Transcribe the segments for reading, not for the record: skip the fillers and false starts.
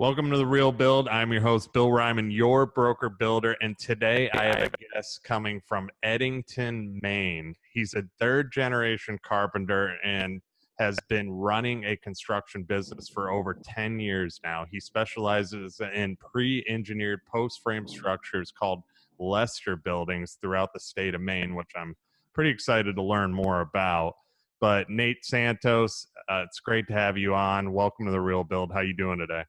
Welcome to The Real Build. I'm your host, Bill Ryman, your broker builder, and today I have a guest coming from Eddington, Maine. He's a third-generation carpenter and has been running a construction business for over 10 years now. He specializes in pre-engineered post-frame structures called Lester buildings throughout the state of Maine, which I'm pretty excited to learn more about. But Nate Santos, it's great to have you on. Welcome to The Real Build. How you doing today?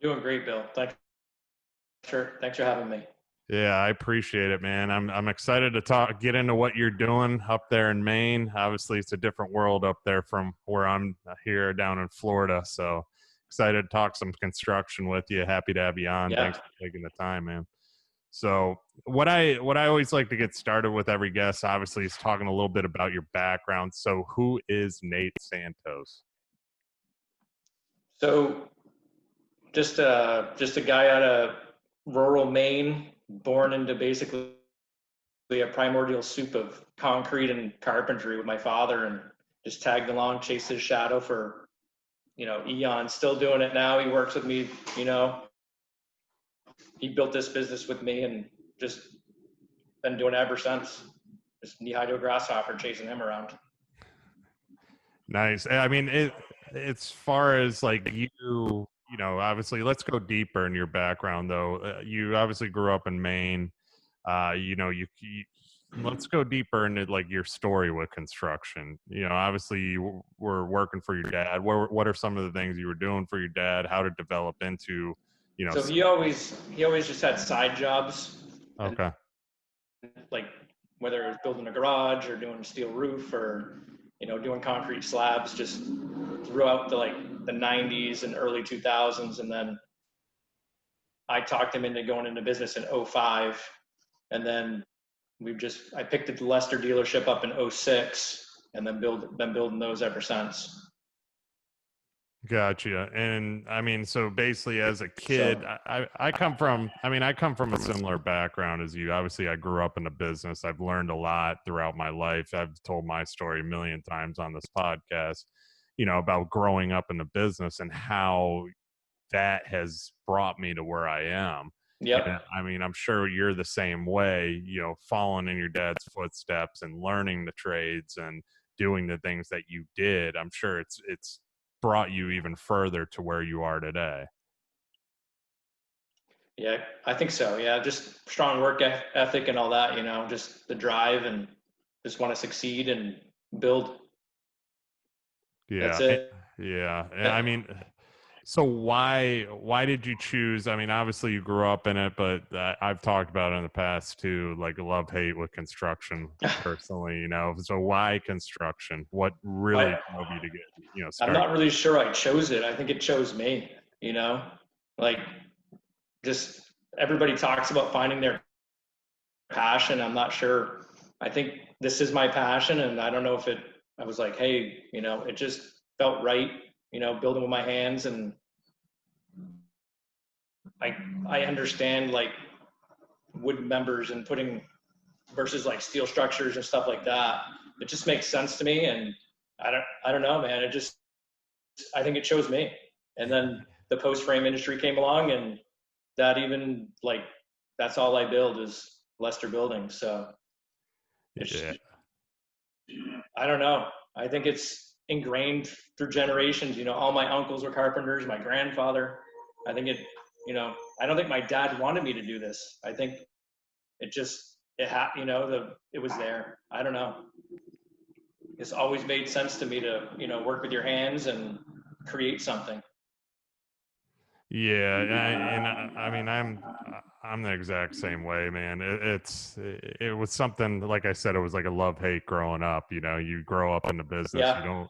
Doing great, Bill. Thanks for having me. Yeah, I appreciate it, man. I'm excited to get into what you're doing up there in Maine. Obviously, it's a different world up there from where I'm here down in Florida. So excited to talk some construction with you. Happy to have you on. Yeah. Thanks for taking the time, man. So what I always like to get started with every guest, obviously, is talking a little bit about your background. So who is Nate Santos? So just a guy out of rural Maine, born into basically a primordial soup of concrete and carpentry with my father, and just tagged along, chased his shadow for, eons. Still doing it now. He works with me, he built this business with me and just been doing it ever since. Just knee-high to a grasshopper, chasing him around. Nice. I mean, as far as like obviously, let's go deeper in your background, though. You obviously grew up in Maine. Let's go deeper into like your story with construction. Obviously, you were working for your dad. What are some of the things you were doing for your dad? How to develop into, So he always just had side jobs. Okay. Like whether it was building a garage or doing a steel roof or doing concrete slabs, just throughout the 90s and early 2000s. And then I talked him into going into business in 2005, and then I picked the Lester dealership up in 2006, and then been building those ever since. Gotcha. And I mean, so basically as a kid, I come from a similar background as you. Obviously, I grew up in a business. I've learned a lot throughout my life. I've told my story a million times on this podcast, about growing up in the business and how that has brought me to where I am. Yeah. I mean, I'm sure you're the same way, following in your dad's footsteps and learning the trades and doing the things that you did. I'm sure it's brought you even further to where you are today. Yeah, I think so. Yeah, just strong work ethic and all that, just the drive and just want to succeed and build. Yeah. That's it. Yeah. I mean, so why did you choose? I mean, obviously you grew up in it, but I've talked about it in the past too, like love hate with construction personally, so why construction? What really drove you to get, started? I'm not really sure I chose it. I think it chose me, like just everybody talks about finding their passion. I'm not sure. I think this is my passion, and I don't know if I was like, hey, it just felt right, building with my hands. And I understand like wood members and putting versus like steel structures and stuff like that. It just makes sense to me. And I don't know, man. I think it chose me. And then the post frame industry came along, and that's all I build is Lester buildings. So I don't know. I think it's ingrained through generations. All my uncles were carpenters, my grandfather. I think I don't think my dad wanted me to do this. I think it was there. I don't know. It's always made sense to me to, work with your hands and create something. Yeah, I mean, I'm the exact same way, man. It was something, like I said, it was like a love-hate growing up. You grow up in the business, Yeah.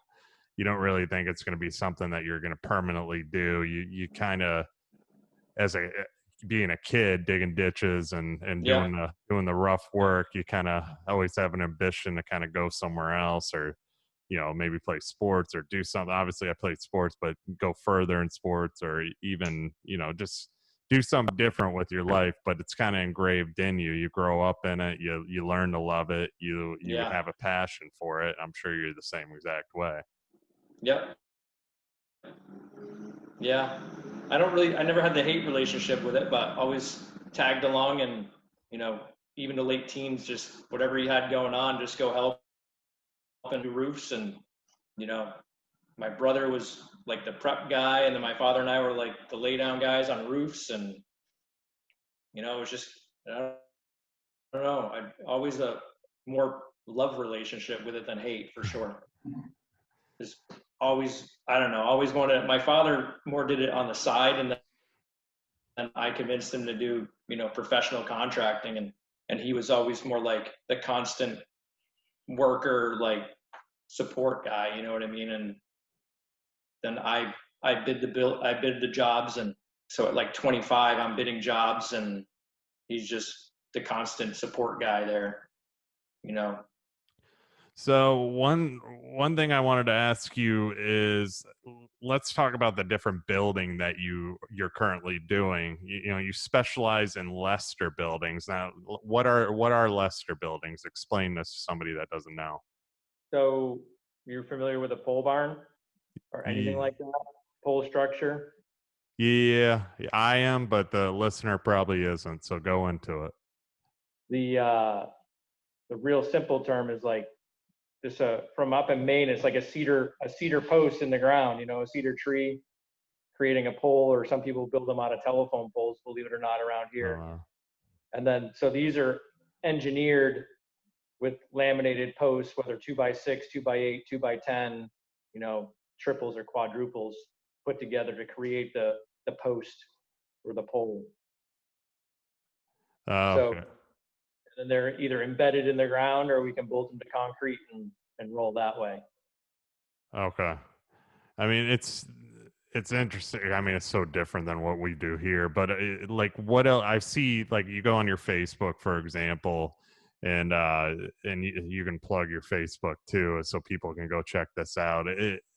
you don't really think it's going to be something that you're going to permanently do. You kind of, being a kid, digging ditches and doing the rough work, you kind of always have an ambition to kind of go somewhere else, or maybe play sports or do something. Obviously I played sports, but go further in sports, or even, just do something different with your life. But it's kind of engraved in you. You grow up in it. You learn to love it. You have a passion for it. I'm sure you're the same exact way. Yep. Yeah. I never had the hate relationship with it, but always tagged along and, you know, even the late teens, just whatever he had going on, just go help and do roofs. And, you know, my brother was like the prep guy, and then my father and I were like the lay down guys on roofs. And, you know, it was just, I don't know, I always a more love relationship with it than hate, for sure. Just always, I don't know, always wanted, my father more did it on the side, and then I convinced him to do, you know, professional contracting. And he was always more like the constant worker, like support guy, you know what I mean? And then I bid the jobs. And so at like 25, I'm bidding jobs, and he's just the constant support guy there, you know. So one thing I wanted to ask you is, let's talk about the different building that you're currently doing. You know, you specialize in Lester buildings. Now, what are Lester buildings? Explain this to somebody that doesn't know. So you're familiar with a pole barn or anything Ye- like that? Pole structure? Yeah, I am, but the listener probably isn't. So go into it. The real simple term is like this from up in Maine, it's like a cedar post in the ground, you know, a cedar tree creating a pole, or some people build them out of telephone poles, believe it or not, around here. Uh, And then so these are engineered with laminated posts, whether 2x6, 2x8, 2x10, you know, triples or quadruples put together to create the post or the pole. So okay. and they're either embedded in the ground, or we can bolt them to concrete and roll that way. Okay. I mean, it's interesting. I mean, it's so different than what we do here. But like, what else? I see, like, you go on your Facebook, for example, and you can plug your Facebook too, so people can go check this out.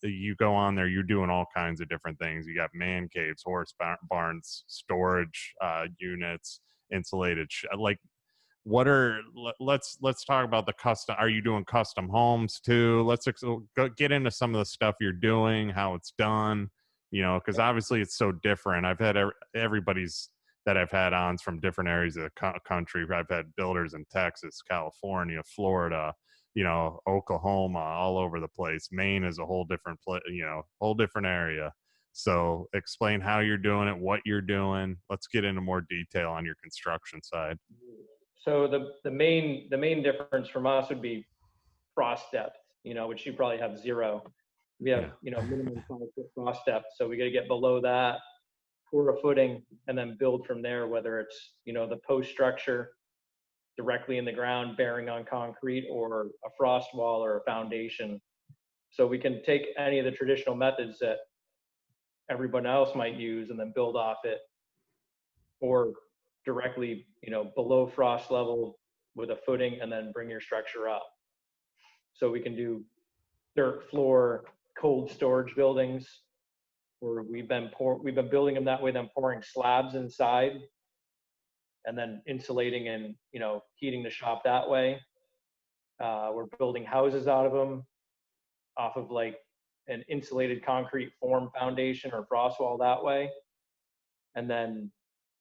You go on there, you're doing all kinds of different things. You got man caves, horse barns, storage units, insulated. Like, let's talk about the custom. Are you doing custom homes too? Go get into some of the stuff you're doing, how it's done, you know, because obviously it's so different. I've had everybody's that I've had on from different areas of the country. I've had builders in Texas, California, Florida, you know, Oklahoma, all over the place. Maine is a whole different you know, whole different area. So explain how you're doing it, what you're doing. Let's get into more detail on your construction side. So the main difference from us would be frost depth, you know, which you probably have zero. We have, Yeah. you know, minimum 5 foot frost depth. So we got to get below that, pour a footing, and then build from there, whether it's, you know, the post structure directly in the ground bearing on concrete, or a frost wall or a foundation. So we can take any of the traditional methods that everyone else might use and then build off it, or directly, you know, below frost level with a footing and then bring your structure up. So we can do dirt floor cold storage buildings, where we've been building them that way, then pouring slabs inside and then insulating and, you know, heating the shop that way. We're building houses out of them, off of like an insulated concrete form foundation or frost wall that way. And then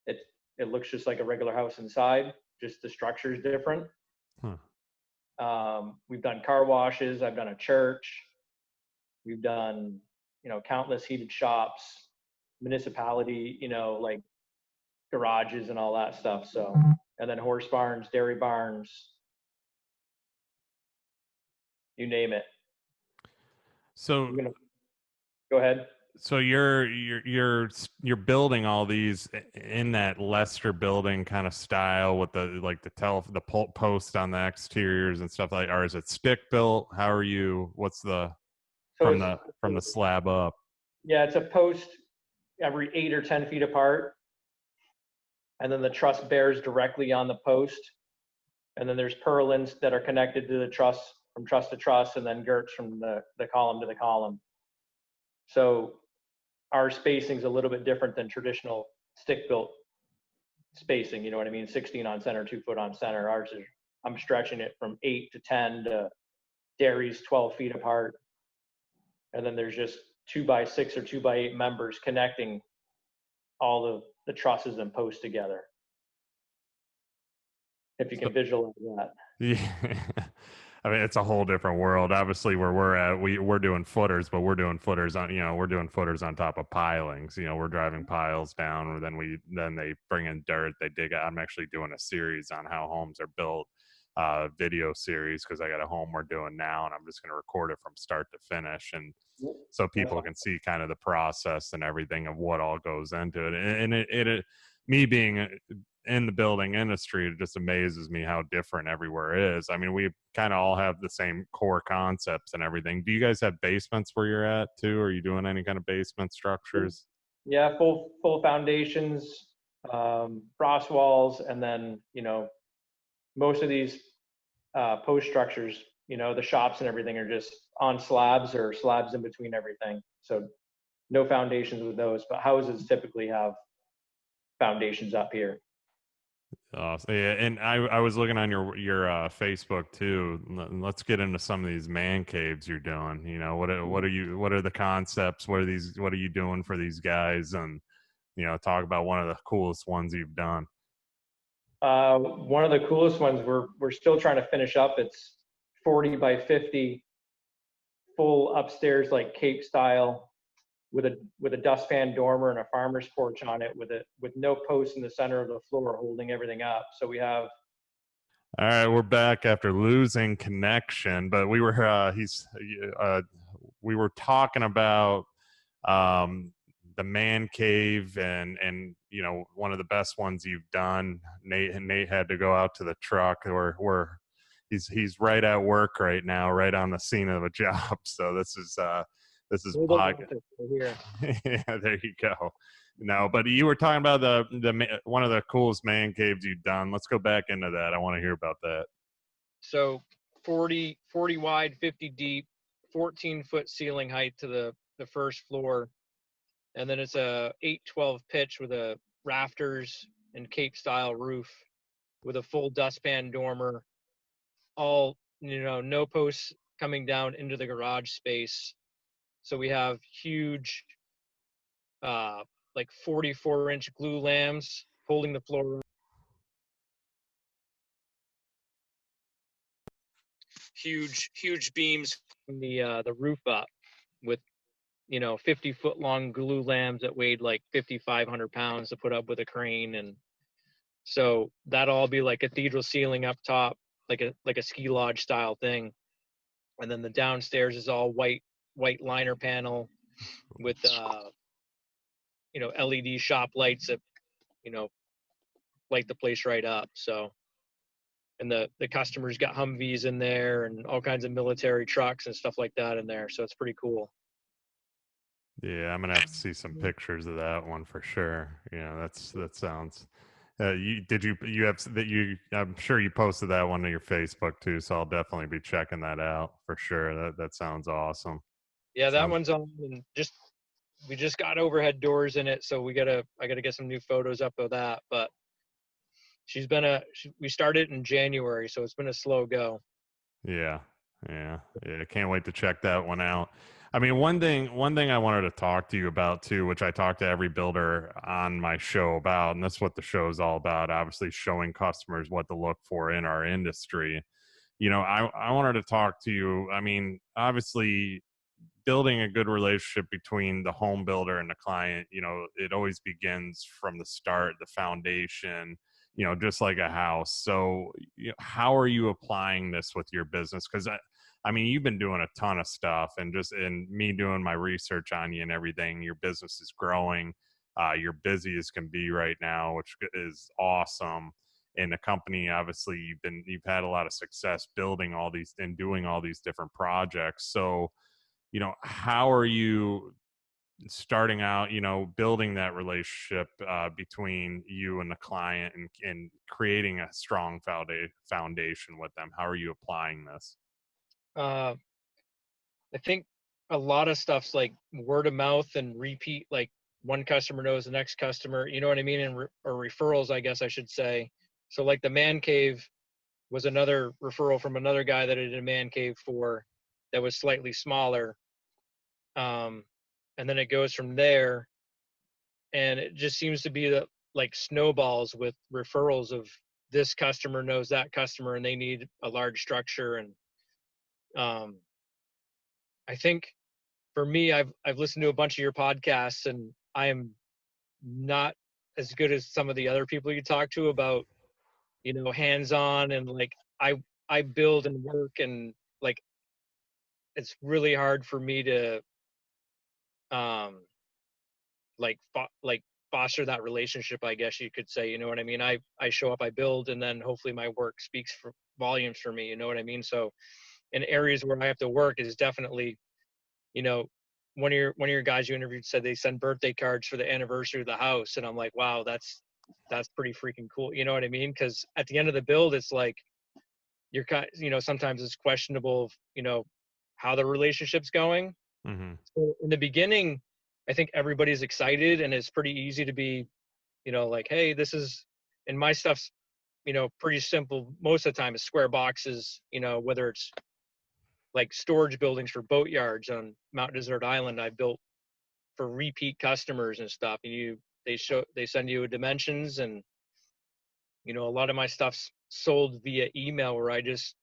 it it looks just like a regular house inside, just the structure is different. Huh. We've done car washes. I've done a church. We've done, you know, countless heated shops, municipality, you know, like garages and all that stuff. So, and then horse barns, dairy barns, you name it. So You're gonna go ahead. so you're building all these in that Lester building kind of style, with the like the post on the exteriors and stuff like, or is it stick built? How are you? What's the So it's from the slab up? yeah, it's a post every 8 or 10 feet apart, and then the truss bears directly on the post, and then there's purlins that are connected to the truss from truss to truss, and then girts from the column to the column. So our spacing is a little bit different than traditional stick built spacing. You know what I mean? 16 on center, 2 foot on center. Ours is, I'm stretching it from 8 to 10 to dairies 12 feet apart. And then there's just 2x6 or 2x8 members connecting all the trusses and posts together. If you can visualize that. Yeah. I mean, it's a whole different world. Obviously, where we're at, we're doing footers, but we're doing footers on, we're doing footers on top of pilings. We're driving piles down, or then they bring in dirt, they dig out. I'm actually doing a series on how homes are built, video series, because I got a home we're doing now, and I'm just going to record it from start to finish, and so people can see kind of the process and everything of what all goes into it. And me being in the building industry, it just amazes me how different everywhere is. I mean, we kind of all have the same core concepts and everything. Do you guys have basements where you're at too? Are you doing any kind of basement structures? Yeah, full foundations, frost walls, and then most of these post structures, the shops and everything are just on slabs or slabs in between everything. So no foundations with those, but houses typically have foundations up here. Yeah, and I was looking on your Facebook too. Let's get into some of these man caves you're doing. What are the concepts? What are you doing for these guys? And talk about one of the coolest ones you've done. One of the coolest ones we're still trying to finish up. It's 40 by 50, full upstairs like Cape style, with a dustpan dormer and a farmer's porch on it, with no posts in the center of the floor holding everything up. So we have. All right, we're back after losing connection, but we were we were talking about the man cave and one of the best ones you've done. Nate had to go out to the truck where he's right at work right now, right on the scene of a job. So this is Here. Yeah, there you go. No, but you were talking about the one of the coolest man caves you've done. Let's go back into that. I want to hear about that. So 40 wide, 50 deep, 14-foot ceiling height to the first floor. And then it's a 8-12 pitch with a rafters and Cape style roof with a full dustpan dormer, all, no posts coming down into the garage space. So we have huge, like 44-inch glue lams holding the floor. Huge beams from the roof up with 50-foot long glue lams that weighed like 5,500 pounds to put up with a crane. And so that'll all be like cathedral ceiling up top, like a ski lodge style thing. And then the downstairs is all white liner panel with LED shop lights that light the place right up. So, and the customers got Humvees in there and all kinds of military trucks and stuff like that in there. So it's pretty cool. Yeah, I'm gonna have to see some pictures of that one for sure. That sounds. I'm sure you posted that one to your Facebook too, so I'll definitely be checking that out for sure. That sounds awesome. Yeah, that one's on, and we just got overhead doors in it, so I gotta get some new photos up of that. But we started in January, so it's been a slow go. Yeah. Can't wait to check that one out. I mean, one thing I wanted to talk to you about too, which I talk to every builder on my show about, and that's what the show is all about, obviously showing customers what to look for in our industry. I wanted to talk to you. I mean, obviously building a good relationship between the home builder and the client, it always begins from the start, the foundation, just like a house. So how are you applying this with your business? Because I mean, you've been doing a ton of stuff, and just in me doing my research on you and everything, your business is growing. You're busy as can be right now, which is awesome. And the company, obviously, you've had a lot of success building all these and doing all these different projects. So, how are you starting out, building that relationship between you and the client and creating a strong foundation with them? How are you applying this? I think a lot of stuff's like word of mouth and repeat, like one customer knows the next customer, you know what I mean? And or referrals, I guess I should say. So like the man cave was another referral from another guy that I did a man cave for that was slightly smaller. And then it goes from there. and it just seems to be that like snowballs with referrals of this customer knows that customer and they need a large structure. And um, I think for me, I've listened to a bunch of your podcasts, and I am not as good as some of the other people you talk to about, hands-on, and like I build and work, and like it's really hard for me to um like foster that relationship, I guess you could say. You know what I mean? I show up, I build, and then hopefully my work speaks for volumes for me. You know what I mean? So in areas where I have to work is definitely, you know, one of your guys you interviewed said they send birthday cards for the anniversary of the house, and I'm like, wow, that's pretty freaking cool. You know what I mean? Because at the end of the build, it's like you're kind, sometimes it's questionable, how the relationship's going. Mm-hmm. So in the beginning, I think everybody's excited, and it's pretty easy to be, like, hey, this is, and my stuff's, pretty simple most of the time. Is square boxes, whether it's like storage buildings for boat yards on Mount Desert Island, I built for repeat customers and stuff. And they send you dimensions, and a lot of my stuff's sold via email, where I just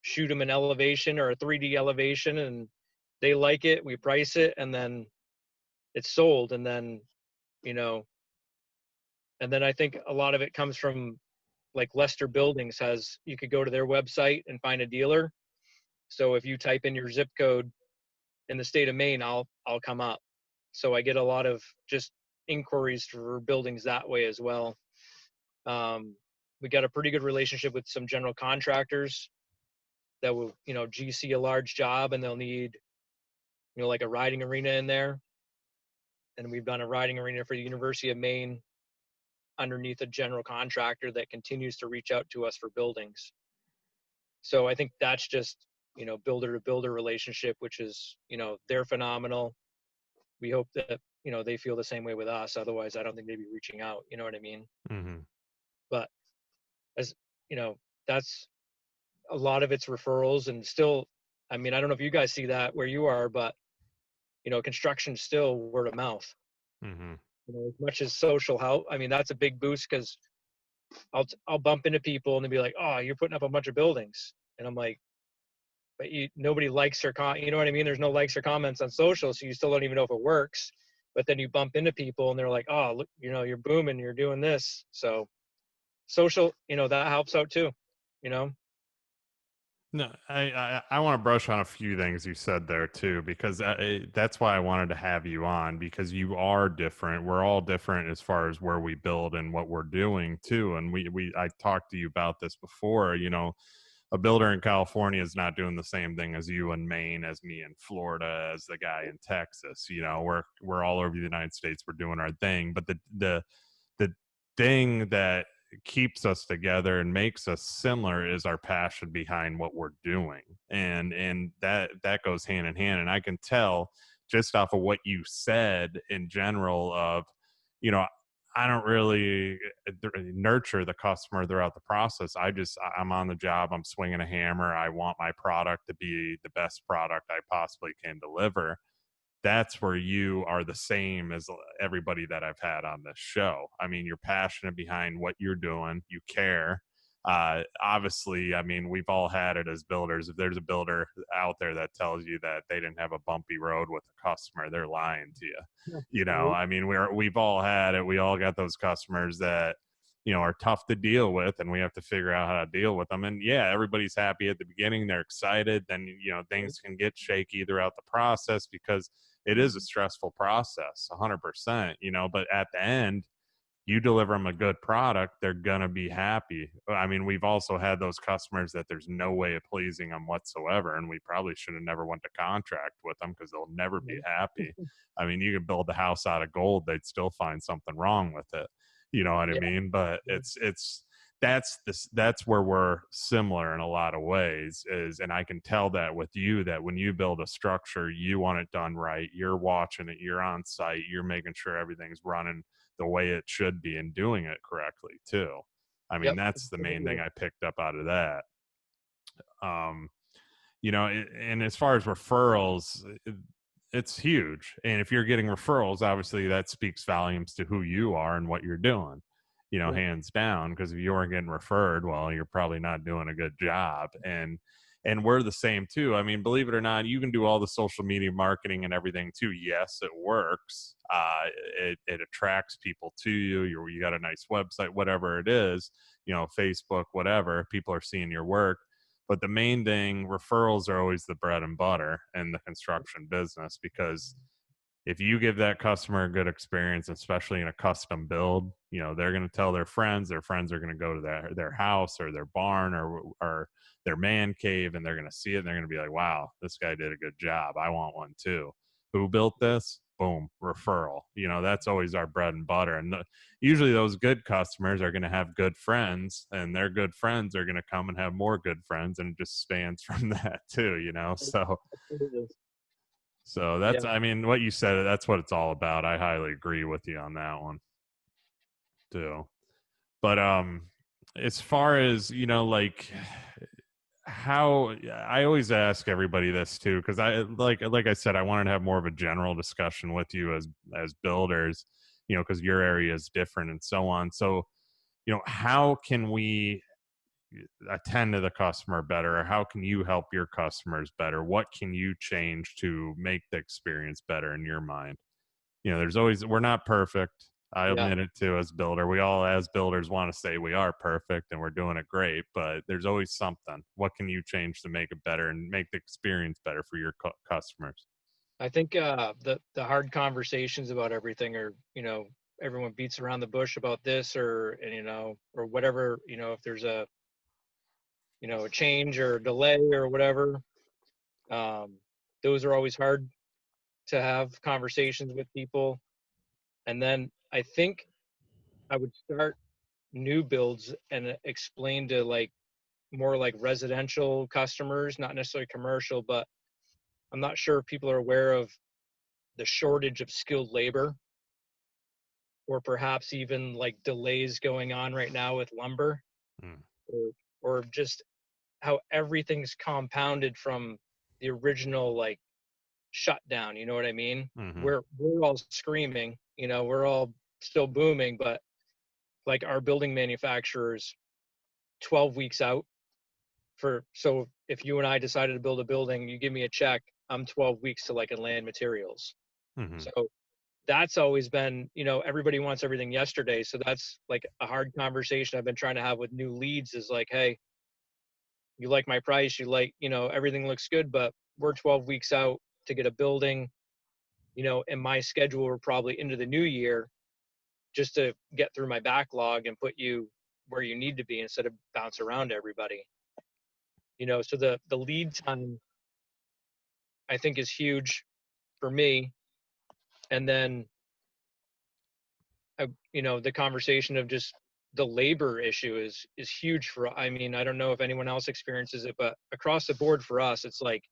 shoot them an elevation or a 3D elevation, and they like it, we price it, and then it's sold. And then, you know, and then I think a lot of it comes from, like, Lester Buildings you could go to their website and find a dealer. So if you type in your zip code in the state of Maine, I'll come up. So I get a lot of just inquiries for buildings that way as well. We got a pretty good relationship with some general contractors that will, GC a large job, and they'll need, like a riding arena in there. And we've done a riding arena for the University of Maine underneath a general contractor that continues to reach out to us for buildings. So I think that's just, builder to builder relationship, which is, they're phenomenal. We hope that, they feel the same way with us. Otherwise, I don't think they'd be reaching out. You know what I mean? Mm-hmm. But as that's a lot of it's referrals. And still, I mean, I don't know if you guys see that where you are, but construction's still word of mouth. Mm-hmm. As much as social help, I mean, that's a big boost, because I'll bump into people and they'll be like, "Oh, you're putting up a bunch of buildings," and I'm like, "But nobody likes or you know what I mean? There's no likes or comments on social, so you still don't even know if it works." But then you bump into people and they're like, "Oh, look, you're booming, you're doing this." So social, that helps out too. You know? No, I want to brush on a few things you said there too, because that's why I wanted to have you on, because you are different. We're all different as far as where we build and what we're doing too. And I talked to you about this before. A builder in California is not doing the same thing as you in Maine, as me in Florida, as the guy in Texas. We're all over the United States. We're doing our thing, but the thing that keeps us together and makes us similar is our passion behind what we're doing, and that goes hand in hand. And I can tell just off of what you said in general of, you know I don't really nurture the customer throughout the process. I'm on the job, I'm swinging a hammer, I want my product to be the best product I possibly can deliver. That's where you are the same as everybody that I've had on this show. I mean, you're passionate behind what you're doing. You care. Obviously, I mean, we've all had it as builders. If there's a builder out there that tells you that they didn't have a bumpy road with a customer, they're lying to you. I mean, we've all had it. We all got those customers that, are tough to deal with, and we have to figure out how to deal with them. And yeah, everybody's happy at the beginning. They're excited. Then, things can get shaky throughout the process, because it is a stressful process, 100%, but at the end, you deliver them a good product, they're going to be happy. I mean, we've also had those customers that there's no way of pleasing them whatsoever, and we probably should have never went to contract with them, because they'll never be happy. I mean, you could build the house out of gold, they'd still find something wrong with it. You know what I mean? But that's where we're similar in a lot of ways, and I can tell that with you, that when you build a structure, you want it done right. You're watching it, you're on site, you're making sure everything's running the way it should be, and doing it correctly too. I mean, that's the main thing I picked up out of that. And as far as referrals, it's huge. And if you're getting referrals, obviously that speaks volumes to who you are and what you're doing, Yeah. hands down. Because if you weren't getting referred, well, you're probably not doing a good job. And we're the same too. I mean, believe it or not, you can do all the social media marketing and everything too. Yes, it works. It attracts people to you. You got a nice website, whatever it is, Facebook, whatever. People are seeing your work. But the main thing, referrals are always the bread and butter in the construction business, because if you give that customer a good experience, especially in a custom build, they're going to tell their friends are going to go to their house or their barn or their man cave, and they're going to see it and they're going to be like, wow, this guy did a good job. I want one too. Who built this? Boom, referral. That's always our bread and butter. And usually those good customers are going to have good friends, and their good friends are going to come and have more good friends, and it just spans from that too, So that's, Yeah. I mean, what you said, that's what it's all about. I highly agree with you on that one too. But as far as, like how, I always ask everybody this too, because I like I said, I wanted to have more of a general discussion with you as builders, because your area is different and so on. So, how can we attend to the customer better, or how can you help your customers better? What can you change to make the experience better in your mind? There's always, we're not perfect. I Yeah. admit it too. As builder, we all as builders want to say we are perfect and we're doing it great, but there's always something. What can you change to make it better and make the experience better for your customers? I think the hard conversations about everything are, everyone beats around the bush about this or whatever, if there's a change or a delay or whatever. Those are always hard to have conversations with people. And then I think I would start new builds and explain to more like residential customers, not necessarily commercial, but I'm not sure if people are aware of the shortage of skilled labor, or perhaps even like delays going on right now with lumber, Mm. or just how everything's compounded from the original shutdown. You know what I mean? Mm-hmm. We're all screaming, we're all still booming, but like our building manufacturers 12 weeks out so if you and I decided to build a building, you give me a check, I'm 12 weeks to like a land materials. Mm-hmm. So that's always been, everybody wants everything yesterday. So that's like a hard conversation I've been trying to have with new leads is like, hey, you like my price, you like, everything looks good, but we're 12 weeks out to get a building, and my schedule we're probably into the new year just to get through my backlog and put you where you need to be instead of bounce around everybody. So the lead time I think is huge for me. And then the conversation of just the labor issue is huge I mean, I don't know if anyone else experiences it, but across the board for us, it's like,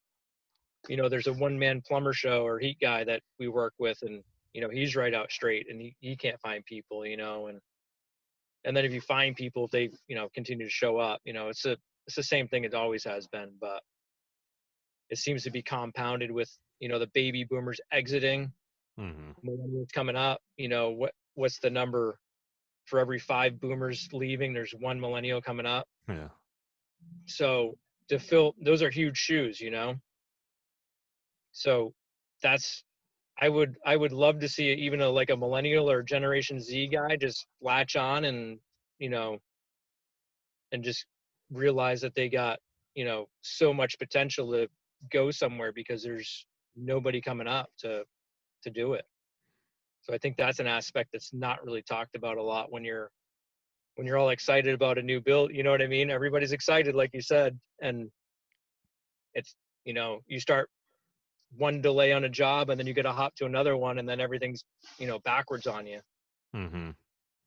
there's a one-man plumber show or heat guy that we work with, and he's right out straight and he can't find people, and then if you find people, they continue to show up. It's the same thing it always has been, but it seems to be compounded with the baby boomers exiting, Mm-hmm. millennials coming up. What's the number? For every 5 boomers leaving, there's 1 millennial coming up. Yeah. So to fill, those are huge shoes, So that's, I would love to see even like a millennial or Generation Z guy just latch on and, and just realize that they got, so much potential to go somewhere because there's nobody coming up to do it. So I think that's an aspect that's not really talked about a lot when you're all excited about a new build. You know what I mean? Everybody's excited, like you said, and it's, you start one delay on a job and then you get a hop to another one, and then everything's, backwards on you. Mm-hmm.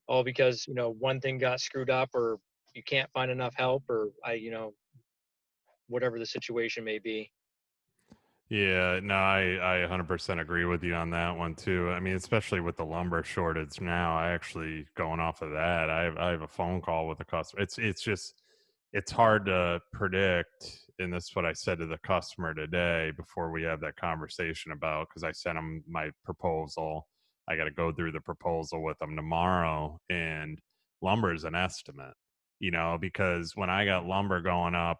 All because, one thing got screwed up, or you can't find enough help, or whatever the situation may be. Yeah, no, I 100% agree with you on that one too. I mean, especially with the lumber shortage now, I actually, going off of that, I have a phone call with a customer. It's just, it's hard to predict. And this is what I said to the customer today before we have that conversation about, because I sent him my proposal. I got to go through the proposal with them tomorrow, and lumber is an estimate, because when I got lumber going up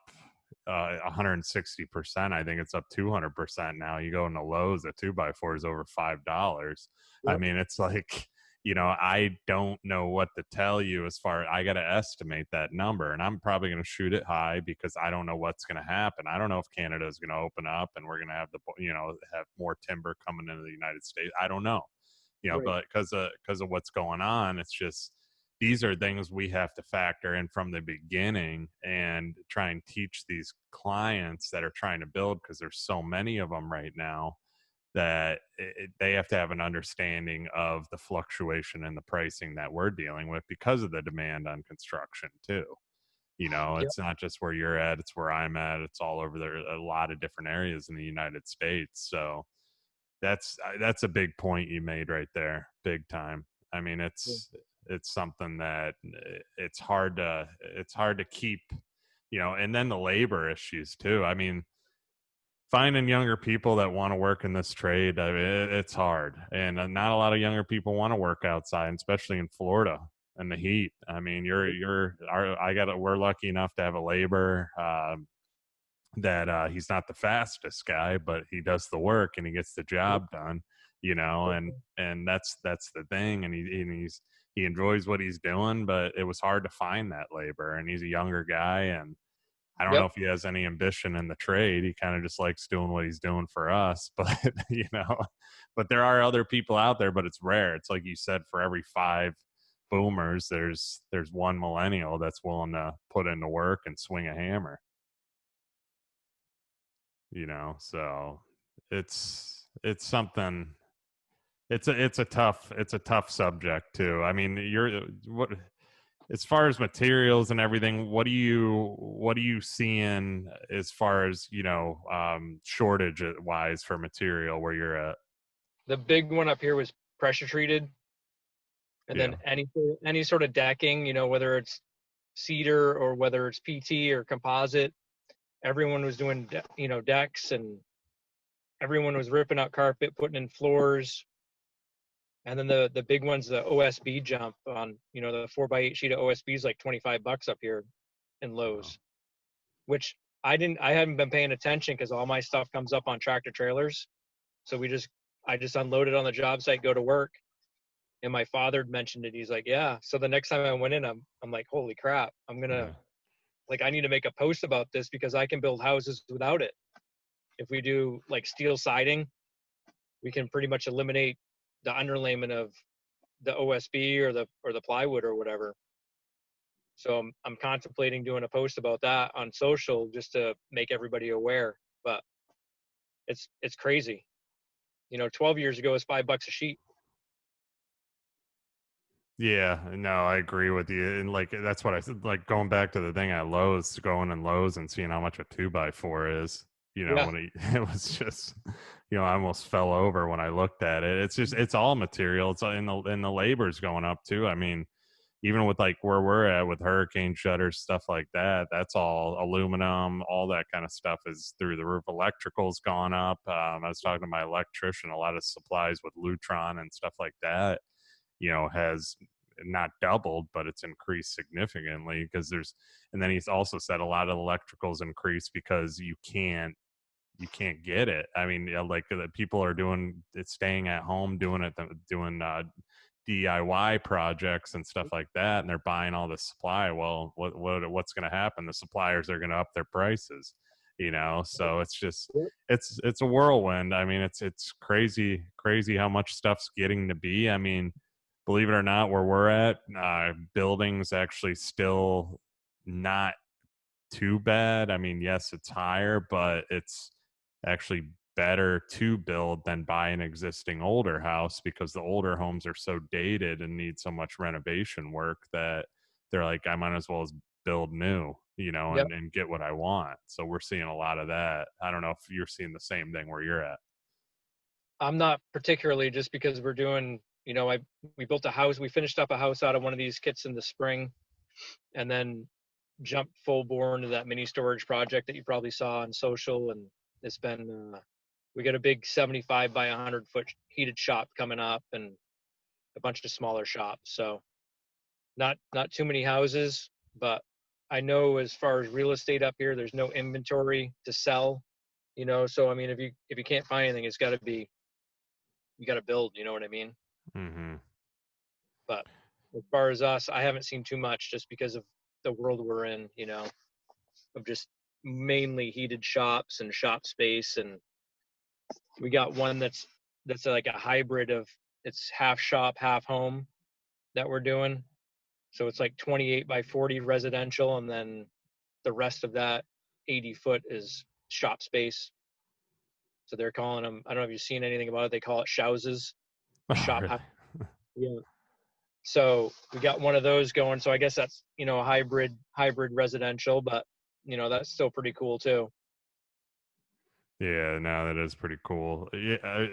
160%, I think it's up 200% now. You go into Lowe's, a 2x4 is over $5. I Yep. mean, it's like, I don't know what to tell you as far. I got to estimate that number, and I'm probably going to shoot it high because I don't know what's going to happen. I don't know if Canada is going to open up and we're going to have have more timber coming into the United States. I don't know, Right. but because of what's going on, it's just these are things we have to factor in from the beginning and try and teach these clients that are trying to build, because there's so many of them right now that they have to have an understanding of the fluctuation in the pricing that we're dealing with because of the demand on construction too. Yep. It's not just where you're at, it's where I'm at. It's all over there, a lot of different areas in the United States. So that's a big point you made right there, big time. I mean, it's something that it's hard to keep, and then the labor issues too. I mean, finding younger people that want to work in this trade, I mean, it's hard, and not a lot of younger people want to work outside, especially in Florida and the heat. I mean, we're lucky enough to have a labor that he's not the fastest guy, but he does the work and he gets the job done, and that's the thing. And he enjoys what he's doing, but it was hard to find that labor, and he's a younger guy, and I don't know Yep. if he has any ambition in the trade. He kind of just likes doing what he's doing for us, but but there are other people out there, but it's rare. It's like you said, for every 5 boomers, there's one millennial that's willing to put in the work and swing a hammer. So it's something. It's a tough subject too. I mean, what as far as materials and everything, what are you seeing as far as shortage wise for material where you're at? The big one up here was pressure treated, and Yeah. then any sort of decking, whether it's cedar or whether it's PT or composite, everyone was doing decks, and everyone was ripping out carpet, putting in floors. And then the big one's the OSB jump on, the 4x8 sheet of OSB is like $25 up here in Lowe's, which I hadn't been paying attention because all my stuff comes up on tractor trailers. So I just unloaded on the job site, go to work. And my father mentioned it. He's like, yeah. So the next time I went in, I'm like, holy crap, Yeah. I need to make a post about this because I can build houses without it. If we do like steel siding, we can pretty much eliminate the underlayment of the OSB or the plywood or whatever. So I'm contemplating doing a post about that on social just to make everybody aware. But it's crazy. 12 years ago it was $5 a sheet. Yeah, no, I agree with you. And like that's what I said, like going back to the thing at Lowe's, going in Lowe's and seeing how much a 2x4 is, Yeah. when it was just, I almost fell over when I looked at it. It's all material. It's and the labor's going up too. I mean, even with like where we're at with hurricane shutters, stuff like that, that's all aluminum, all that kind of stuff is through the roof. Electrical's gone up. I was talking to my electrician, a lot of supplies with Lutron and stuff like that, has not doubled, but it's increased significantly and then he's also said a lot of electricals increased because you can't get it. I mean, like the people are doing it, staying at home, doing DIY projects and stuff like that, and they're buying all the supply. Well, what's going to happen? The suppliers are going to up their prices, so it's just it's a whirlwind. I mean, it's crazy how much stuff's getting to be. I mean, believe it or not, where we're at, buildings actually still not too bad. I mean, yes, it's higher, but it's actually better to build than buy an existing older house, because the older homes are so dated and need so much renovation work that they're like, I might as well build new, Yep. and get what I want. So we're seeing a lot of that. I don't know if you're seeing the same thing where you're at. I'm not particularly, just because we're doing, we built a house. We finished up a house out of one of these kits in the spring. And then jumped full bore into that mini storage project that you probably saw on social, and it's been we got a big 75 by 100 foot heated shop coming up, and a bunch of smaller shops. So not too many houses, but I know as far as real estate up here, there's no inventory to sell, you know. So I mean, if you can't find anything, it's got to be, you got to build, you know what I mean? Mm-hmm. But as far as us, I haven't seen too much just because of the world we're in, you know, of just mainly heated shops and shop space. And we got one that's like a hybrid of, it's half shop, half home that we're doing. So it's like 28 by 40 residential, and then the rest of that 80 foot is shop space. So they're calling them, I don't know if you've seen anything about it, they call it shouses, Oh, shop really? house. Yeah. So we got one of those going. So I guess that's, you know, a hybrid residential, but you know, that's still pretty cool too. Yeah, no, that is pretty cool. Yeah,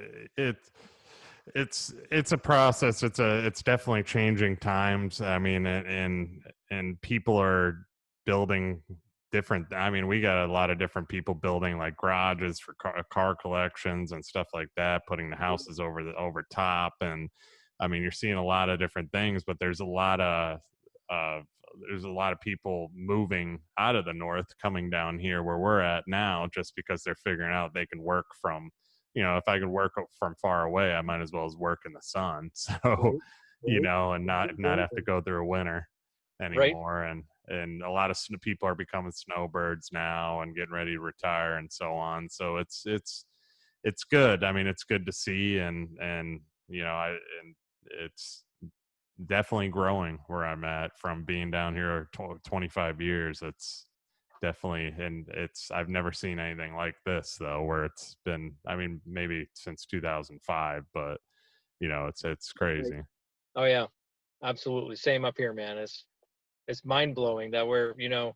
it's a process. It's definitely changing times. I mean, and people are building different. I mean, we got a lot of different people building like garages for car collections and stuff like that, putting the houses over top. And I mean, you're seeing a lot of different things, but there's a lot of uh, people moving out of the north coming down here where we're at now, just because they're figuring out they can work from, you know, if I can work from far away, I might as well as work in the sun. So, Right. you Right. know, and not have to go through a winter Right. anymore. And a lot of people are becoming snowbirds now and getting ready to retire and so on. So it's good. I mean, it's good to see, and you know, and it's definitely growing where I'm at from being down here 25 years. It's definitely, and I've never seen anything like this though, where it's been, I mean, maybe since 2005, but you know, it's crazy. Oh yeah, absolutely. Same up here, man. It's mind blowing that we're, you know,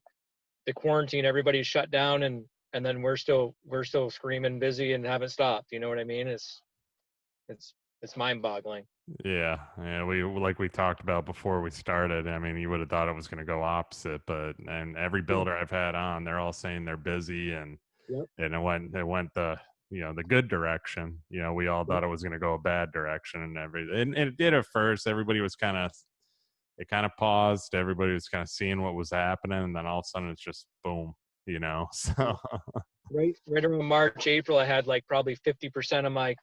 the quarantine, everybody's shut down, and then we're still screaming busy and haven't stopped. You know what I mean? It's mind boggling. Yeah, yeah. We like we talked about before we started. I mean, you would have thought it was going to go opposite, but and every builder I've had on, they're all saying they're busy, Yep. and it went the, you know, the good direction. You know, we all Yep. thought it was going to go a bad direction and everything, and it did at first. Everybody was kind of, it kind of paused. Everybody was kind of seeing what was happening, and then all of a sudden it's just boom. You know, so Right around March, April, I had like probably 50% of my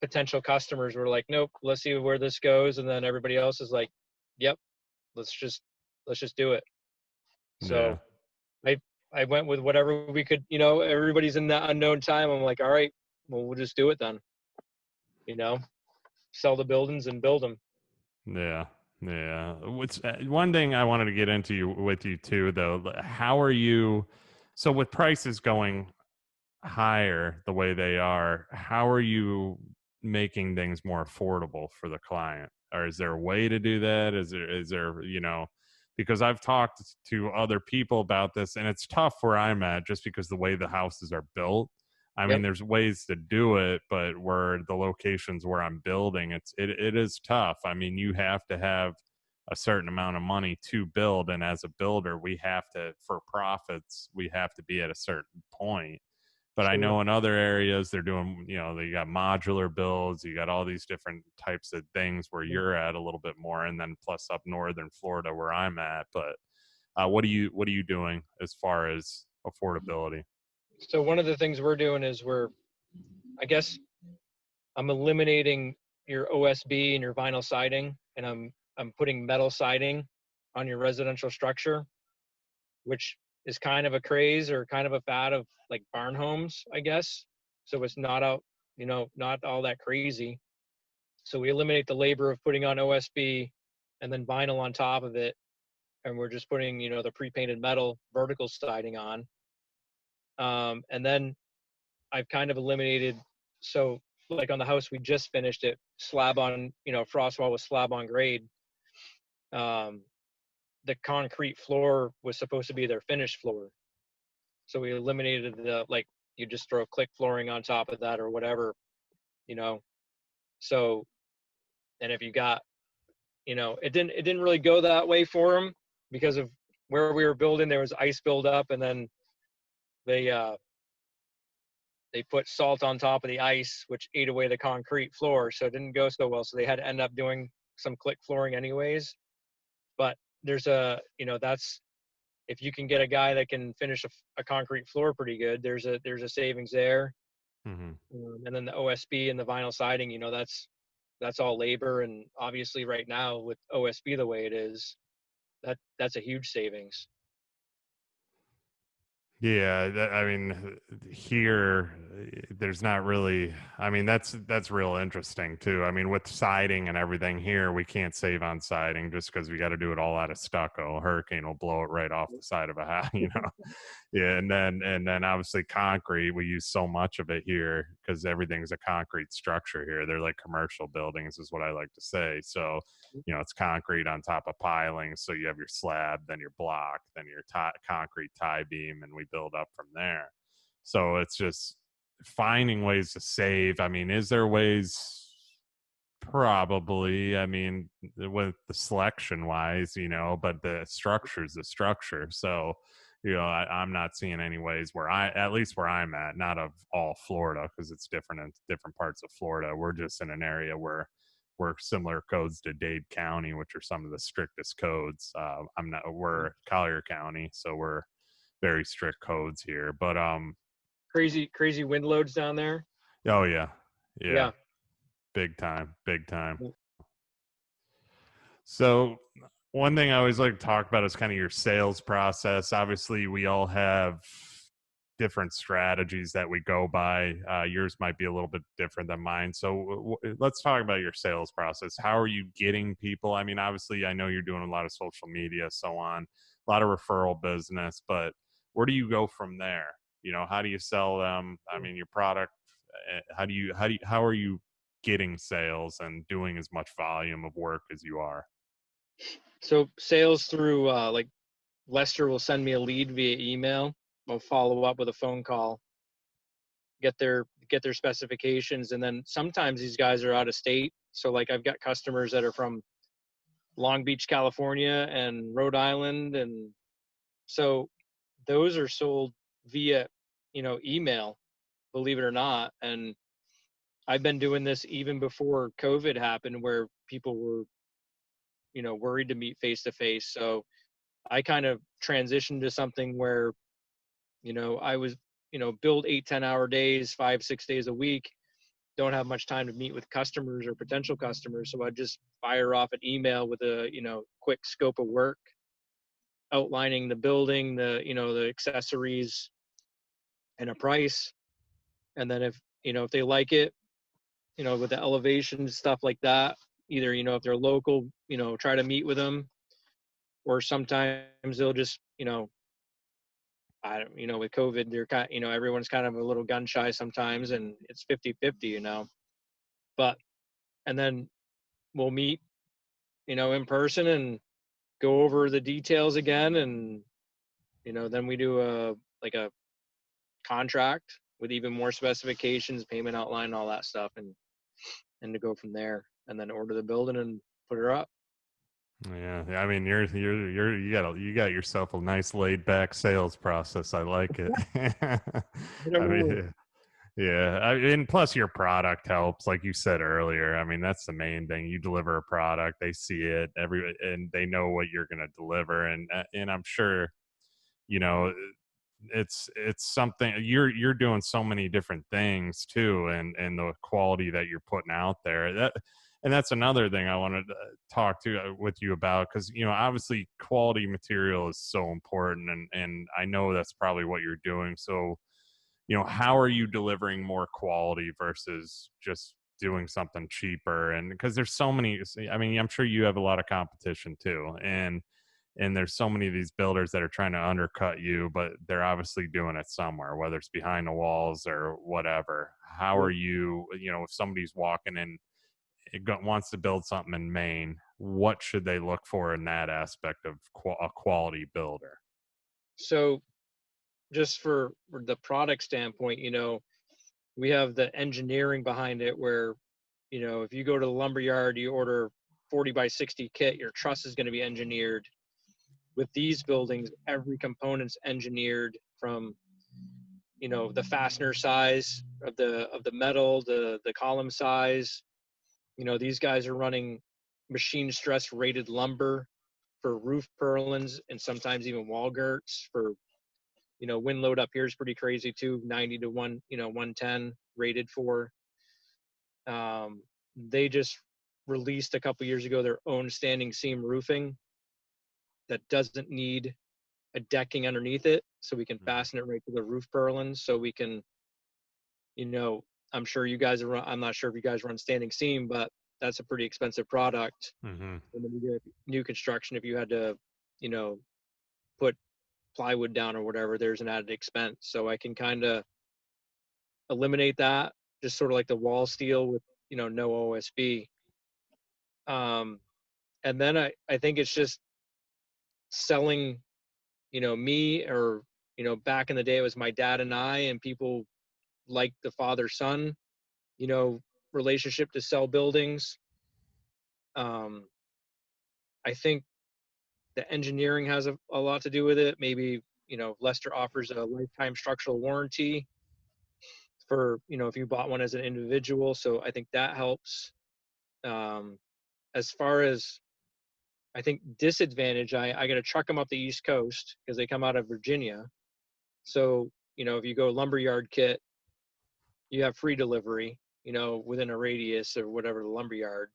potential customers were like, nope, let's see where this goes, and then everybody else is like, yep, let's just do it. yeah. So I went with whatever we could, you know, everybody's in that unknown time. I'm like, all right, well, we'll just do it then, you know, sell the buildings and build them. Yeah, yeah. What's one thing I wanted to get into with you too, though? How are you? So with prices going higher the way they are, how are you making things more affordable for the client? Or is there a way to do that? Is there, you know, because I've talked to other people about this, and it's tough where I'm at just because the way the houses are built. I mean, Yep. there's ways to do it, but where the locations where I'm building, it is tough. I mean, you have to have a certain amount of money to build, and as a builder, we have to, for profits, we have to be at a certain point. But I Sure. know in other areas they're doing, you know, they got modular builds, you got all these different types of things where you're at a little bit more, and then plus up northern Florida where I'm at. But what are you doing as far as affordability? So one of the things we're doing is I guess I'm eliminating your OSB and your vinyl siding, and I'm putting metal siding on your residential structure, which is kind of a craze or kind of a fad of like barn homes, I guess. So it's not out, you know, not all that crazy. So we eliminate the labor of putting on OSB and then vinyl on top of it, and we're just putting, you know, the pre-painted metal vertical siding on. And then I've kind of eliminated, so like on the house we just finished it, slab on, you know, frost wall with slab on grade. Um, the concrete floor was supposed to be their finished floor. So we eliminated the, like, you just throw click flooring on top of that or whatever, you know. So, and if you got, you know, it didn't really go that way for them because of where we were building, there was ice buildup, and then they put salt on top of the ice, which ate away the concrete floor, so it didn't go so well. So they had to end up doing some click flooring anyways. But there's that's, if you can get a guy that can finish a concrete floor pretty good, there's a savings there. Mm-hmm. And then the OSB and the vinyl siding, that's all labor, and obviously right now with OSB the way it is, that's a huge savings. Yeah, I mean, here there's not really. I mean, that's real interesting too. I mean, with siding and everything here, we can't save on siding just because we got to do it all out of stucco. A hurricane will blow it right off the side of a house, Yeah, and then obviously concrete. We use so much of it here because everything's a concrete structure here. They're like commercial buildings, is what I like to say. So it's concrete on top of pilings. So you have your slab, then your block, then your concrete tie beam, and we build up from there. So it's just finding ways to save. I mean, is there ways? Probably. I mean, with the selection wise, but the structure is the structure. So, I'm not seeing any ways where at least where I'm at, not of all Florida, because it's different in different parts of Florida. We're just in an area where we're similar codes to Dade County, which are some of the strictest codes. We're Collier County, so we're very strict codes here. But Crazy wind loads down there. oh yeah, big time. So one thing I always like to talk about is kind of your sales process. Obviously, we all have different strategies that we go by. Yours might be a little bit different than mine. So let's talk about your sales process. How are you getting people? I mean, obviously, I know you're doing a lot of social media, so on, a lot of referral business, but where do you go from there? How do you sell them? I mean, your product, how are you getting sales and doing as much volume of work as you are? So sales through like Lester will send me a lead via email. I'll follow up with a phone call, get their specifications, and then sometimes these guys are out of state. So like I've got customers that are from Long Beach, California, and Rhode Island, and so those are sold via email, believe it or not. And I've been doing this even before COVID happened, where people were worried to meet face to face. So I kind of transitioned to something where, I was, build 8-10 hour days, 5-6 days a week, don't have much time to meet with customers or potential customers. So I just fire off an email with a, quick scope of work, outlining the building, the accessories and a price. And then if they like it, with the elevation, stuff like that, either, if they're local, try to meet with them, or sometimes they'll just, with COVID, they're kind, everyone's kind of a little gun shy sometimes, and it's 50-50, but, and then we'll meet, in person and go over the details again. And, then we do a contract with even more specifications, payment outline, all that stuff, and to go from there, and then order the building and put her up. Yeah, I mean, you got yourself a nice laid back sales process. I like it. I mean, yeah, and plus your product helps, like you said earlier. I mean, that's the main thing. You deliver a product, they see it, and they know what you're going to deliver, and I'm sure, it's something you're doing so many different things too, and the quality that you're putting out there. And that's another thing I wanted to talk with you about, because obviously quality material is so important, and I know that's probably what you're doing. So how are you delivering more quality versus just doing something cheaper? And because there's so many, I mean, I'm sure you have a lot of competition too, and there's so many of these builders that are trying to undercut you, but they're obviously doing it somewhere, whether it's behind the walls or whatever. How are you, if somebody's walking in, wants to build something in Maine, what should they look for in that aspect of a quality builder? So just for the product standpoint, we have the engineering behind it, where, if you go to the lumber yard, you order 40 by 60 kit, your truss is going to be engineered. with these buildings, every component's engineered from, you know, the fastener size of the metal, the column size. You know, these guys are running machine stress rated lumber for roof purlins and sometimes even wall girts for, you know, wind load up here is pretty crazy too, 90 to 110 rated for. They just released a couple years ago their own standing seam roofing that doesn't need a decking underneath it, so we can fasten it right to the roof purlins. So we can, you know, I'm sure you guys are, I'm not sure if you guys run standing seam, but that's a pretty expensive product. Mhm. When you get new construction, if you had to, you know, put plywood down or whatever, there's an added expense. So I can kind of eliminate that, just sort of like the wall steel with, you know, no OSB. And then I think it's just selling, you know, me, or, you know, back in the day it was my dad and I, and people like the father son, you know, relationship to sell buildings. I think the engineering has a lot to do with it. Maybe, you know, Lester offers a lifetime structural warranty for, you know, if you bought one as an individual. So I think that helps. As far as, I think disadvantage, I got to truck them up the East Coast because they come out of Virginia. So, you know, if you go lumberyard kit, you have free delivery, you know, within a radius or whatever the lumberyard.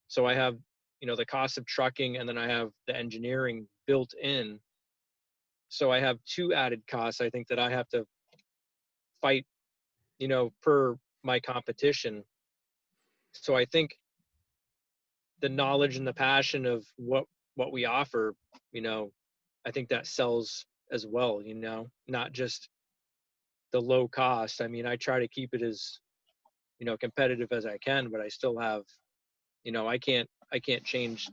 So I have, you know, the cost of trucking, and then I have the engineering built in. So I have two added costs, I think, that I have to fight, you know, per my competition. So I think the knowledge and the passion of what we offer, you know, I think that sells as well, you know, not just the low cost. I mean, I try to keep it as, you know, competitive as I can, but I still have, you know, I can't change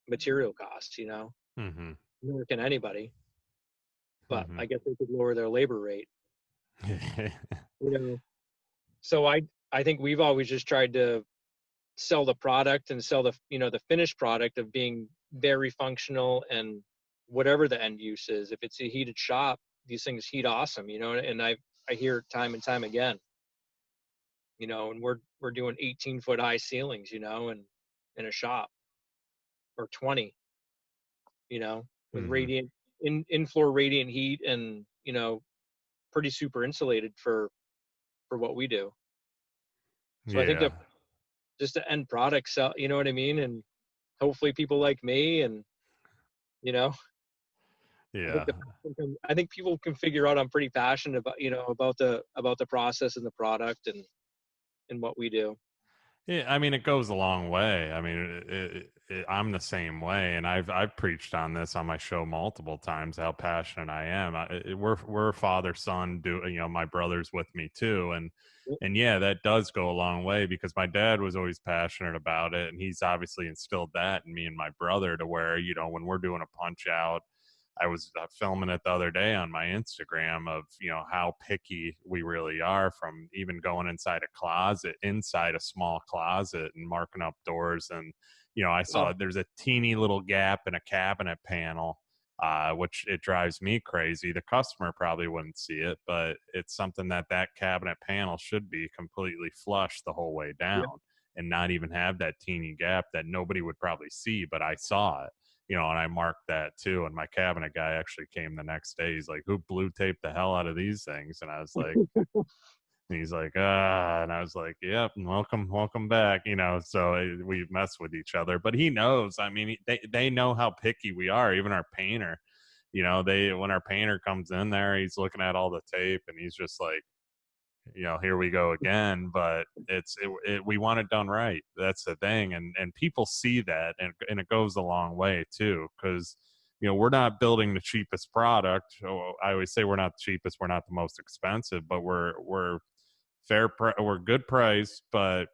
material costs, you know, Mhm. nor can anybody. But I Mhm. guess they could lower their labor rate, you know. So I think we've always just tried to sell the product and sell the, you know, the finished product of being very functional, and whatever the end use is. If it's a heated shop, these things heat awesome, you know, and I hear it time and time again, you know, and we're doing 18-foot high ceilings, you know, and in a shop, or 20, you know, with Mhm. radiant in floor radiant heat, and, you know, pretty super insulated for what we do. So I think Yeah. that just the end product sell, you know what I mean? And hopefully people like me, and, you know, I think Yeah. I think people can figure out I'm pretty passionate about, you know, about the process and the product, and what we do. Yeah, I mean, it goes a long way. I mean, I'm the same way, and I've preached on this on my show multiple times how passionate I am. We're father son. Do you know? My brother's with me too, and yeah, that does go a long way because my dad was always passionate about it, and he's obviously instilled that in me and my brother to where, you know, when we're doing a punch out. I was filming it the other day on my Instagram of, you know, how picky we really are, from even going inside a small closet and marking up doors. And, you know, I Oh, saw there's a teeny little gap in a cabinet panel, which it drives me crazy. The customer probably wouldn't see it, but it's something that cabinet panel should be completely flush the whole way yeah. down and not even have that teeny gap that nobody would probably see, but I saw it, you know, and I marked that too. And my cabinet guy actually came the next day. He's like, "Who blue taped the hell out of these things?" And I was like, and he's like, "Ah," and I was like, "Yep, welcome back." You know, so we mess with each other, but he knows. I mean, they know how picky we are. Even our painter, you know, when our painter comes in there, he's looking at all the tape, and he's just like, you know, here we go again. But we want it done right. That's the thing, and people see that, and it goes a long way too, because, you know, we're not building the cheapest product. I always say we're not the cheapest, we're not the most expensive, but we're we're good price, but,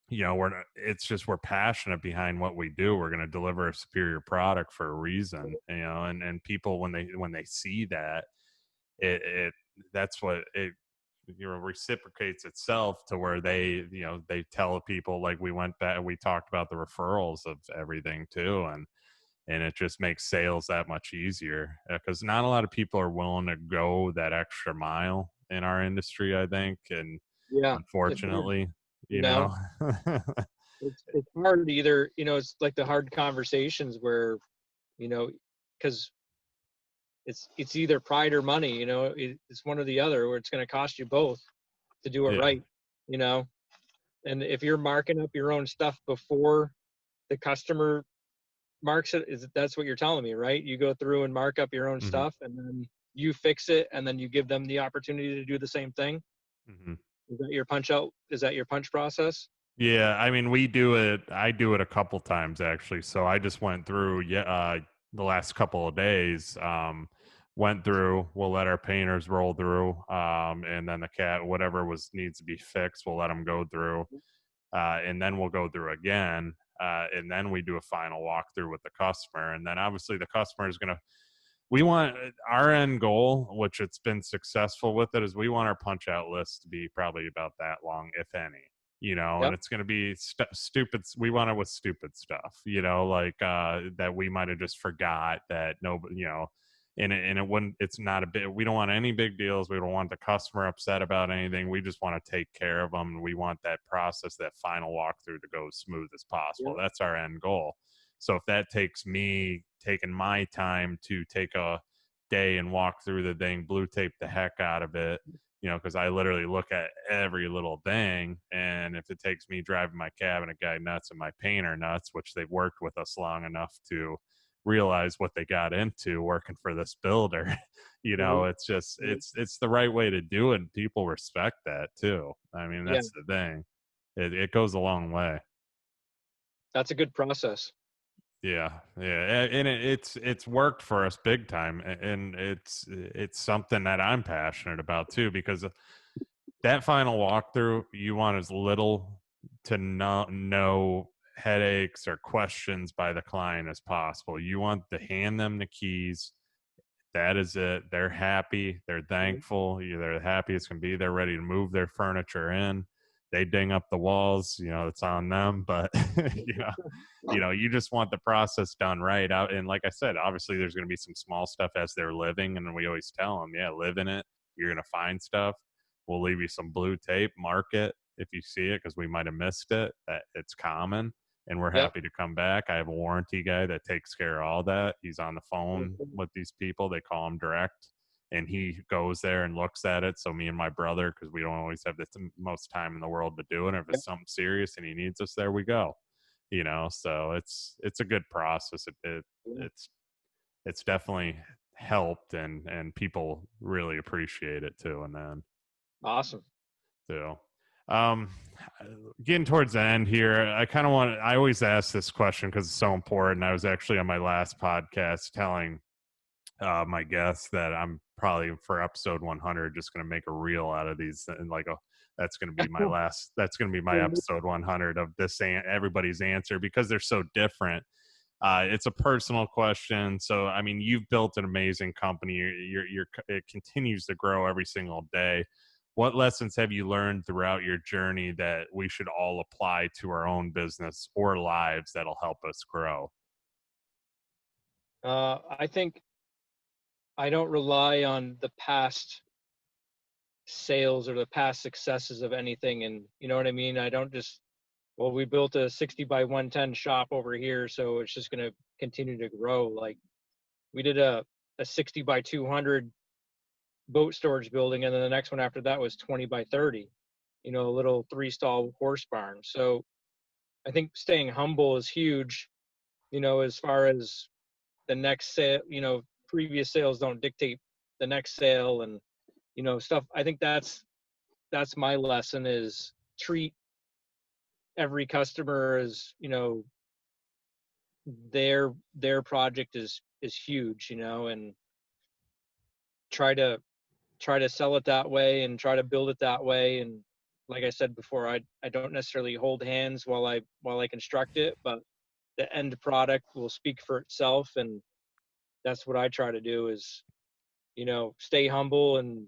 you know, we're not, it's just we're passionate behind what we do. We're going to deliver a superior product for a reason, you know, and people when they see that, it that's what it, you know, reciprocates itself to where they, you know, they tell people, like we went back, we talked about the referrals of everything too, and and it just makes sales that much easier, because not a lot of people are willing to go that extra mile in our industry, I think, and Yeah, it's hard, unfortunately, you you know. know. It's hard to either, it's like the hard conversations where, because it's either pride or money, it's one or the other, where it's going to cost you both to do it Yeah. right, you know. And if you're marking up your own stuff before the customer marks it, that's what you're telling me, right? You go through and mark up your own Hmm. stuff, and then you fix it, and then you give them the opportunity to do the same thing. Hmm. Is that your punch out? Is that your punch process? Yeah, I mean, we do it. I do it a couple times actually. So I just went through, the last couple of days. Went through. We'll let our painters roll through, and then the cat, whatever was needs to be fixed, we'll let them go through, and then we'll go through again, and then we do a final walkthrough with the customer, and then obviously the customer is gonna. We want our end goal, which it's been successful with it, is we want our punch out list to be probably about that long, if any, and Yep. it's going to be stupid. We want it with stupid stuff, like that we might have just forgot that nobody, and it wouldn't, it's not a bit, we don't want any big deals. We don't want the customer upset about anything. We just want to take care of them. And we want that process, that final walkthrough to go as smooth as possible. Yep. That's our end goal. So if that takes me taking my time to take a day and walk through the thing, blue tape the heck out of it, because I literally look at every little thing. And if it takes me driving my cabinet guy nuts and my painter nuts, which they've worked with us long enough to realize what they got into working for this builder, Right. it's just, Right. it's the right way to do it. And people respect that too. I mean, Yeah, that's the thing. It goes a long way. that's a good process. Yeah, yeah, and it's worked for us big time, and it's something that I'm passionate about too, because that final walkthrough, you want as little to no headaches or questions by the client as possible. You want to hand them the keys. That is it. They're happy. They're thankful. They're happy as can be. They're ready to move their furniture in. They ding up the walls. It's on them. But you just want the process done right out. And like I said, obviously there's going to be some small stuff as they're living, and we always tell them, yeah, live in it. You're going to find stuff. We'll leave you some blue tape. Mark it if you see it, because we might have missed it. That it's common, and we're Yep. happy to come back. I have a warranty guy that takes care of all that. He's on the phone with these people. They call him direct, and he goes there and looks at it. So me and my brother, because we don't always have the most time in the world to do it. If Yep. it's something serious and he needs us there, we go. So it's a good process. It's definitely helped, and people really appreciate it too. And then Awesome. so, um, getting towards the end here, I always ask this question because it's so important. I was actually on my last podcast telling my guests that I'm probably for episode 100 just going to make a reel out of these, and that's going to be my last, that's going to be my episode 100 of this, everybody's answer, because they're so different. It's a personal question. So, I mean, you've built an amazing company. It continues to grow every single day. What lessons have you learned throughout your journey that we should all apply to our own business or lives that'll help us grow? I think I don't rely on the past sales or the past successes of anything. And you know what I mean? I don't just, well, we built a 60 by 110 shop over here, so it's just going to continue to grow. Like we did a 60 by 200 boat storage building, and then the next one after that was 20 by 30, a little 3-stall horse barn. So I think staying humble is huge, as far as the next sale, previous sales don't dictate the next sale, and stuff. I think that's my lesson, is treat every customer as, their project is huge, and try to sell it that way and try to build it that way. And like I said before, I don't necessarily hold hands while I construct it, but the end product will speak for itself. And that's what I try to do, is stay humble and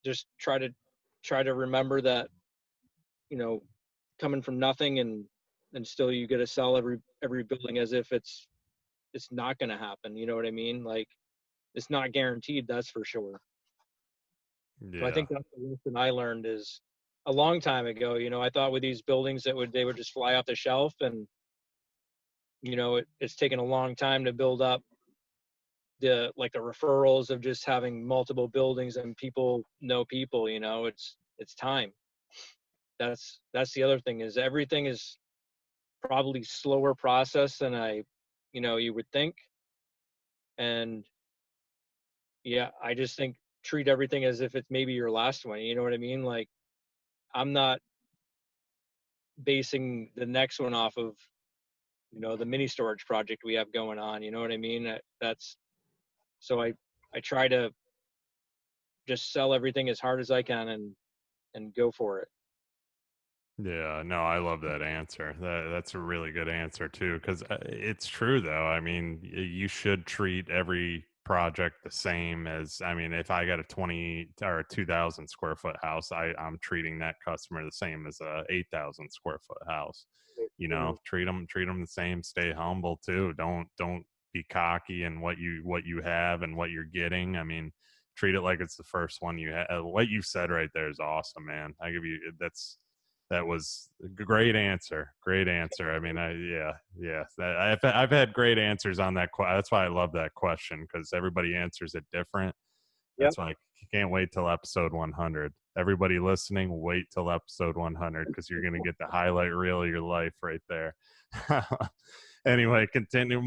just try to remember that, coming from nothing, and still you got to sell every building as if it's it's not going to happen. You know what I mean? Like, it's not guaranteed. That's for sure. So I Yeah. think that's the lesson I learned is a long time ago. I thought with these buildings that they would just fly off the shelf, and it's taken a long time to build up the referrals of just having multiple buildings and people know people. It's time. That's the other thing is everything is probably slower process than you would think. And yeah, I just think treat everything as if it's maybe your last one. You know what I mean? Like, I'm not basing the next one off of, the mini storage project we have going on. You know what I mean? So I try to just sell everything as hard as I can and go for it. Yeah, no, I love that answer. That's a really good answer too, because it's true though. I mean, you should treat every project the same as. I mean, if I got a 20 or a 2,000 square foot house, I'm treating that customer the same as a 8,000 square foot house. Treat them the same. Stay humble too. Don't be cocky in what you have and what you're getting. I mean, treat it like it's the first one you have. What you said right there is awesome, man. That was a great answer. Great answer. I mean, yeah. I've had great answers on that. That's why I love that question, because everybody answers it different. That's why I can't wait till episode 100. Everybody listening, wait till episode 100, because you're going to get the highlight reel of your life right there. Anyway, continue.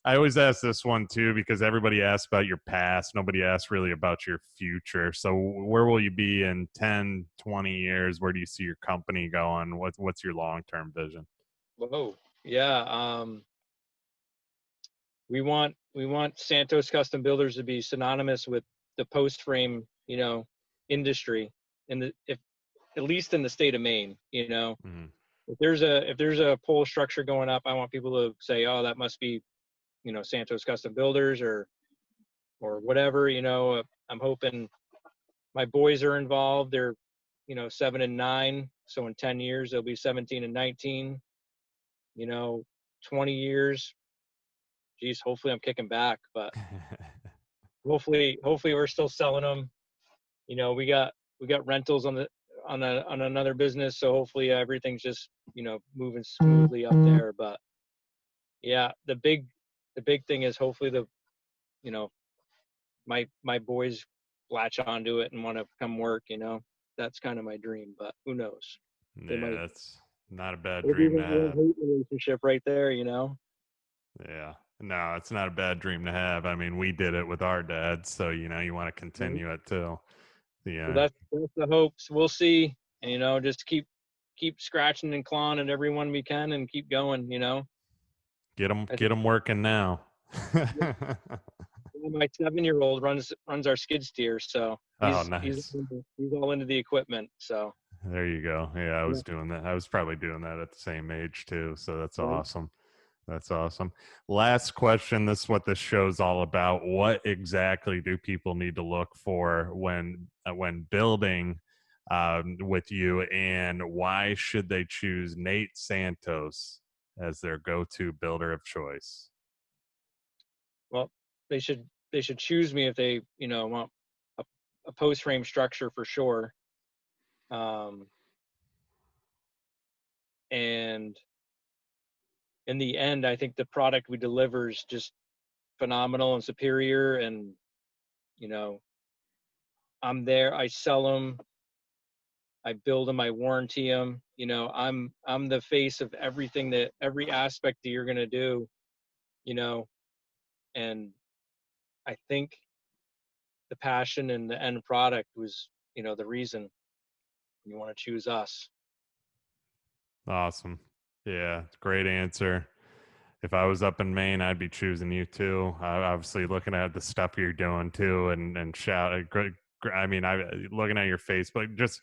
I always ask this one too, because everybody asks about your past. Nobody asks really about your future. So where will you be in 10, 20 years? Where do you see your company going? What's your long-term vision? Whoa. Yeah. We want Santos Custom Builders to be synonymous with the post frame, industry at least in the state of Maine. Mm-hmm. If there's a pole structure going up, I want people to say, oh, that must be, Santos Custom Builders or whatever. I'm hoping my boys are involved. They're 7 and 9, so in 10 years they'll be 17 and 19. 20 years, geez, hopefully I'm kicking back, but hopefully we're still selling them. We got rentals on another business, so hopefully everything's just moving smoothly up there. But yeah, the big thing is hopefully my boys latch onto it and want to come work. That's kind of my dream, but who knows? Yeah, that's not a bad Maybe dream the to have. relationship right there. Yeah. No, it's not a bad dream to have. I mean, we did it with our dads, so you want to continue it too. Yeah. So that's the hopes. We'll see. And just keep scratching and clawing at everyone we can and keep going. Get them working now. My 7-year-old runs our skid steer, so Oh, he's nice. all into the equipment. So There you go. Yeah, I yeah. was doing that. I was probably doing that at the same age too. So that's awesome. That's awesome. Last question. This is what this show's all about. What exactly do people need to look for when building with you, and why should they choose Nate Santos as their go-to builder of choice? Well, they should choose me if they want a post frame structure for sure. And in the end, I think the product we deliver is just phenomenal and superior. And I'm there. I sell them. I build them. I warranty them. I'm the face of everything, every aspect that you're gonna do. And I think the passion and the end product was the reason you want to choose us. Awesome. Yeah, great answer. If I was up in Maine, I'd be choosing you too. Obviously, looking at the stuff you're doing too, and shout. I mean, looking at your Facebook. Just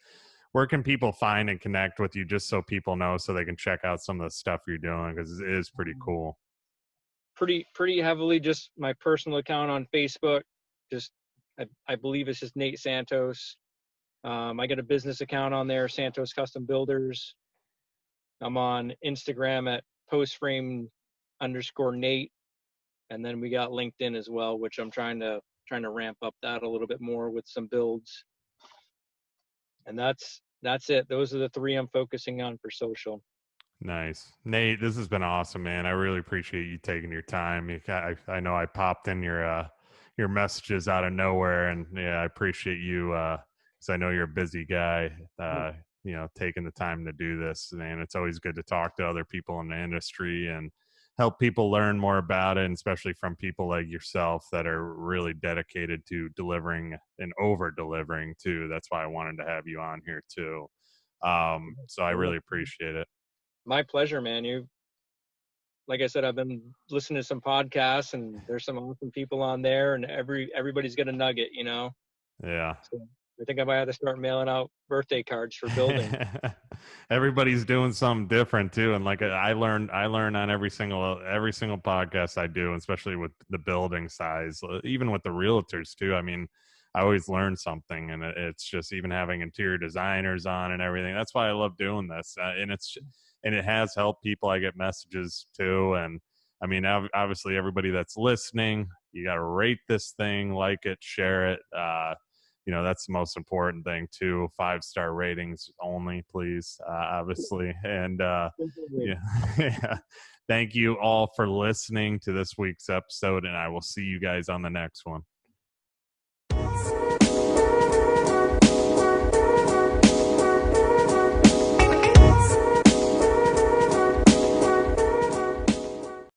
where can people find and connect with you, just so people know, so they can check out some of the stuff you're doing, because it is pretty cool. Pretty heavily just my personal account on Facebook. Just I believe it's just Nate Santos. I got a business account on there, Santos Custom Builders. I'm on Instagram at postframe_Nate. And then we got LinkedIn as well, which I'm trying to ramp up that a little bit more with some builds. And that's it. Those are the three I'm focusing on for social. Nice. Nate, this has been awesome, man. I really appreciate you taking your time. I know I popped in your messages out of nowhere, and yeah, I appreciate you because I know you're a busy guy, taking the time to do this. And it's always good to talk to other people in the industry and help people learn more about it, and especially from people like yourself that are really dedicated to delivering and over-delivering too. That's why I wanted to have you on here too. So I really appreciate it. My pleasure, man. Like I said, I've been listening to some podcasts, and there's some awesome people on there, and everybody's got a nugget, Yeah. So I think I might have to start mailing out birthday cards for building. Everybody's doing something different too, and like I learn on every single podcast I do, especially with the building size, even with the realtors too. I mean, I always learn something, and it's just even having interior designers on and everything. That's why I love doing this, and it has helped people. I get messages too, and I mean, obviously, everybody that's listening, you got to rate this thing, like it, share it. That's the most important thing too. 5-star ratings only, please, obviously. And yeah. Thank you all for listening to this week's episode, and I will see you guys on the next one.